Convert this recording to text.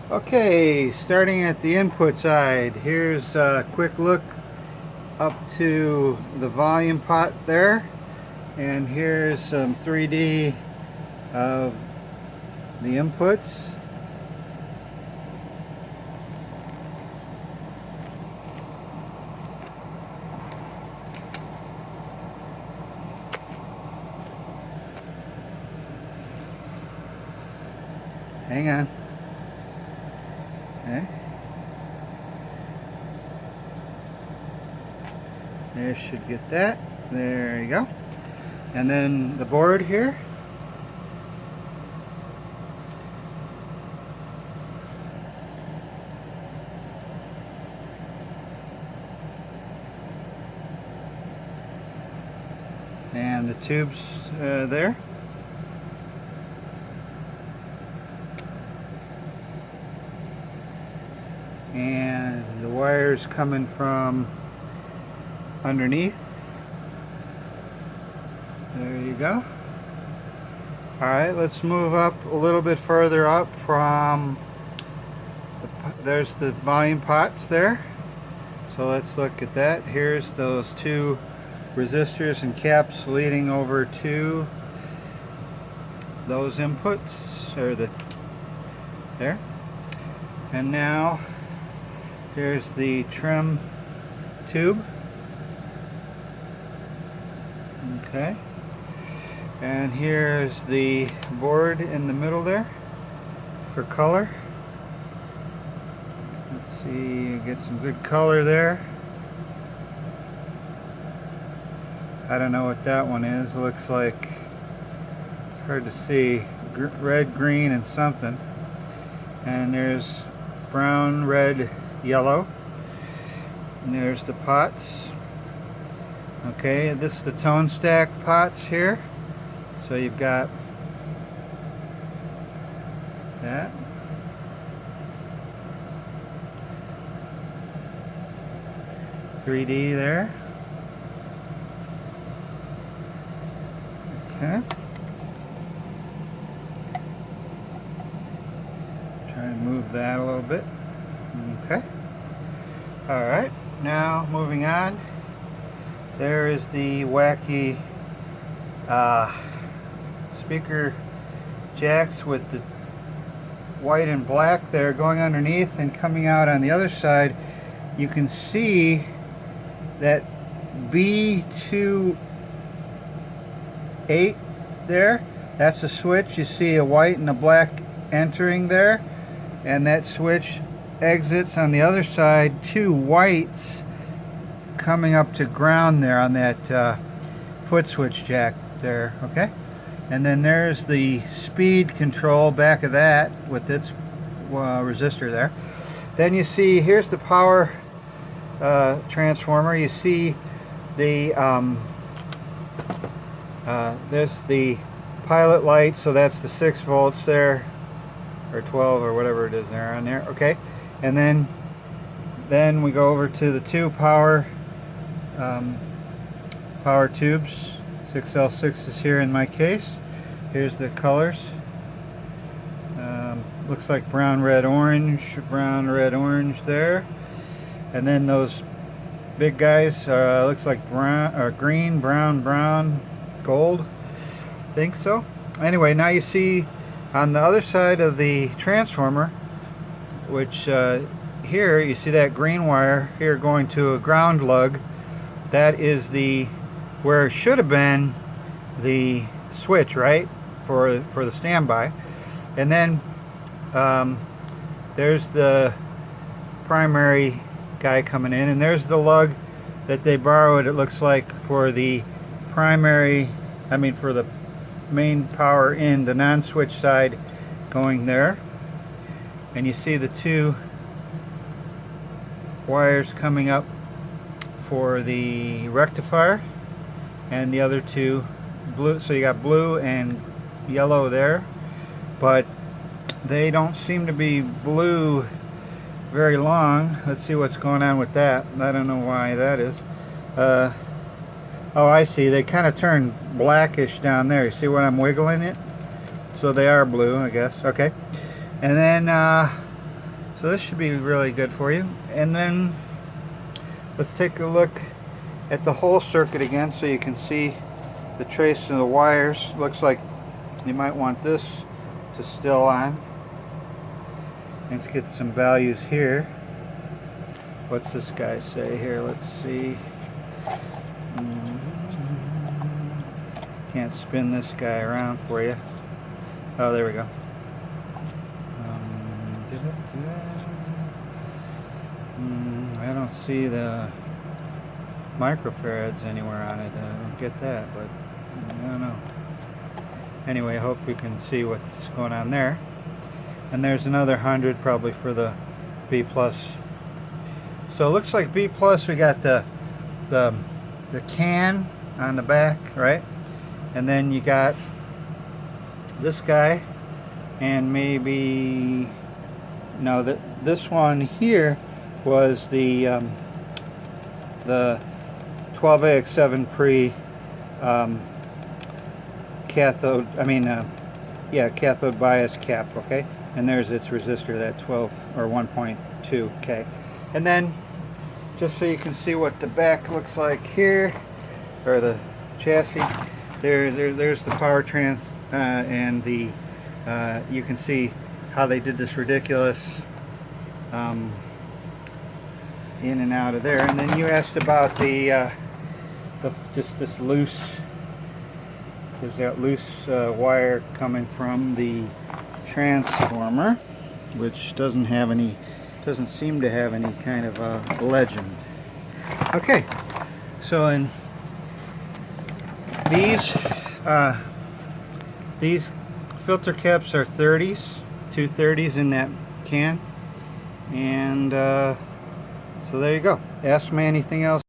Okay, starting at the input side, here's a quick look up to the volume pot there, and here's some 3D of the inputs. Hang on. Okay. There, should get that. There you go. And then the board here. And the tubes there. And the wires coming from underneath. There you go. Alright, let's move up a little bit further up from there's the volume pots there. So let's look at that. Here's those two resistors and caps leading over to those inputs, or there. And now here's the trim tube. Okay. And here's the board in the middle there for color. Let's see, get some good color there. I don't know what that one is. It looks like, hard to see, red, green, and something. And there's brown, red, yellow. And there's the pots. Okay, this is the tone stack pots here. So you've got that. .3D there. Okay. Try and move that a little bit. Okay. Alright, now moving on. There is the wacky speaker jacks with the white and black there going underneath, and coming out on the other side you can see that B28 there, that's the switch. You see a white and a black entering there, and that switch exits on the other side, two whites coming up to ground there on that foot switch jack there. Okay, and then there's the speed control back of that with its resistor there. Then you see here's the power transformer. You see the there's the pilot light, so that's the 6 volts there, or 12 or whatever it is there on there. Okay, and then we go over to the two power tubes, 6L6s here in my case. Here's the colors. Looks like brown, red, orange there. And then those big guys, looks like brown, or green, brown, gold. Think so. Anyway, now you see on the other side of the transformer, which here you see that green wire here going to a ground lug. That is where it should have been the switch, right, for the standby. And then there's the primary guy coming in, and there's the lug that they borrowed, it looks like, for the primary, for the main power in the non-switch side going there. And you see the two wires coming up for the rectifier, and the other two blue. So you got blue and yellow there, but they don't seem to be blue very long. Let's see what's going on with that. I don't know why that is. Oh, I see. They kind of turn blackish down there. You see when I'm wiggling it? So they are blue, I guess. Okay. And then So this should be really good for you. And then let's take a look at the whole circuit again so you can see the trace of the wires. Looks like you might want this to still on. Let's get some values here. What's this guy say here? Let's see. Can't spin this guy around for you. Oh, there we go. I don't see the microfarads anywhere on it. I don't get that, but I don't know. Anyway, I hope you can see what's going on there. And there's another 100 probably for the B+. So it looks like B+, we got the can on the back, right? And then you got this guy, and maybe no, this one here was the 12AX7 pre cathode. Cathode bias cap. Okay, and there's its resistor, that 12 or 1.2K. And then just so you can see what the back looks like here, or the chassis. There's the power trans and the you can see how they did this ridiculous in and out of there. And then you asked about the just this loose. There's that loose wire coming from the transformer, which doesn't seem to have any kind of legend. Okay, so in these filter caps are 30s, 2 30s in that can, and so there you go. Ask me anything else.